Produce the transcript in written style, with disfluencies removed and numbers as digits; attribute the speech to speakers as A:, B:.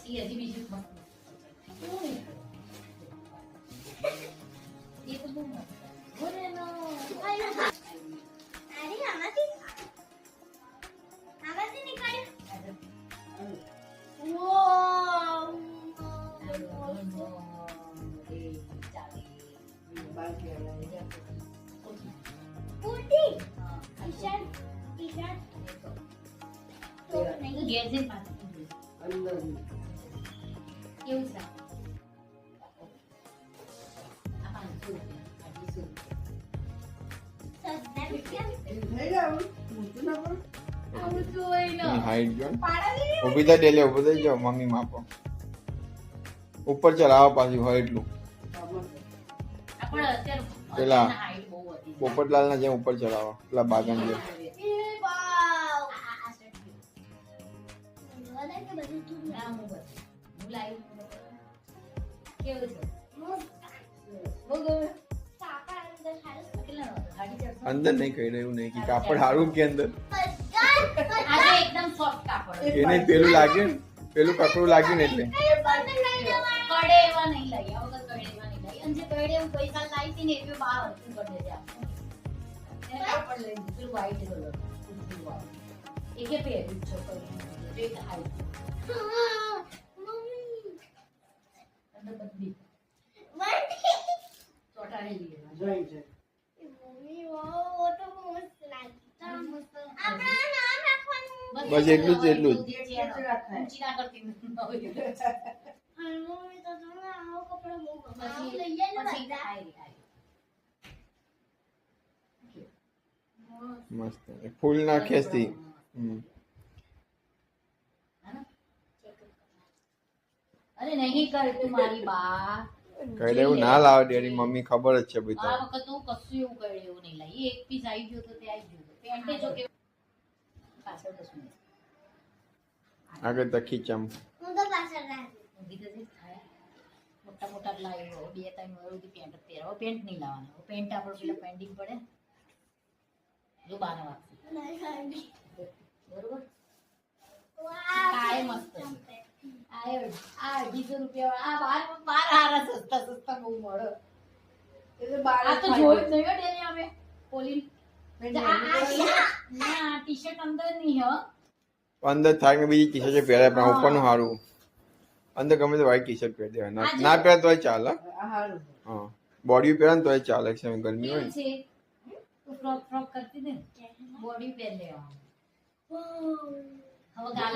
A: પછી હજી બીજું મસ્ત એ તો બહુ મસ્ત બોલેનો
B: અરે આમાંથી નીકળ્યું વાવ પૂટી ટી-શર્ટ તો નહીં
A: ગેજેટ પાછું
C: અંદર
A: કેવું છે આ 500
B: સસ્તા રૂપિયા
C: થઈ જાવ મોટું ના પણ
A: આવું જોઈ લો
D: હાઈટ જો
B: પાડા
D: ઊભી થઈ ડેલે ઊભો થઈ જાઓ મમ્મી માપો ઉપર ચલાવો પાછું હોય એટલું
A: આપણે અત્યારે
D: પેલા
A: હાઈટ બહુ હતી
D: પોપટલાલ ના જેમ ઉપર ચલાવો પેલા બાગન જેમ
B: એ વાવ
A: આ સેટ
B: મને કે બધું તું
A: ના હું બસ હું લાઈવ કેવું છે બહુ ગમે
B: સાપા અંદર ખાલી
A: કેટલા ગાડી ચડશો
D: અંદર નહીં કહી રહ્યું નહીં કે કાપડ હારું કે અંદર
A: આજે એકદમ સોફ્ટ કાપડ
D: એને પેલું લાગે ને પેલું કકડું લાગ્યું ને એટલે
A: કડે એવા નહીં લાગ્યા વગર કડે એવા નહીં લાગ્યા અને જે કડે હું પૈસા લાવી હતી ને એ બહાર હતું કરી દેજે આપણે એને કાપડ લઈ દીધું પેલું white કલર એ કે પહેર્યું છે કરી એક હાઈ અંદર બધી ચોટાડી લીધી
C: જોઈ છે
B: મમ્મી વાવ ઓ તો મસ્ત લાગી આપણા નામ રાખવાનું
D: બસ એટલું જ એટલું જ
A: ઊંચી ના કરતી
B: મમ્મી તો તમને આવો કપડો બહુ ગમે લઈ જાય ને
A: પછી
B: બધા
D: મસ્ત ફૂલ ના ખેંચતી
A: અરે નહીં કરતું મારી બા
D: કહી દેવું ના લાવે ડેડી મમ્મી ખબર જ છે ભાઈ
A: આ વખત હું કશું એવું કર્યું એવું નહીં લાવી એક પીસ આવી ગયો તો તે આવી ગયો પેન્ટે જો કે પાછળ કશું નહીં
D: આગળ તો ખીચામ
B: હું તો પાછળ રાખી
A: ઊંઘી તો જઈશ થાય મોટા મોટા લાવ્યો 2-3 વાર સુધી પેન્ટ જ પહેરાવો પેન્ટ નહીં લાવવાનો પેન્ટ આપણે પેલા પેન્ડિંગ પડે જો બાર વાગશે બરોબર કાય મસ્ત છે. આ 250 રૂપિયા આ બાર હારા સસ્તા બહુ મળે
C: એટલે બાર
A: આ તો જોયું જ નહીં હો ડેલી અમે પોલીન ના ટી-શર્ટ અંદર નહીં હો
D: અંદર થાય કે બીજી ટી શર્ટ પહેરાય પણ ઉપરનું સારું અંદર ગમે તો વ્હાઈટ ટી શર્ટ પહેરી દેવાય ના પહેરે તોય ચાલે
C: આ હારું
D: હા બોડી પહેરે ને તોય ચાલે છે ગરમી હોય
A: કેવું છે તું ફ્રોક કરતી દે બોડી પહેર લેવાનું હવે ગાલે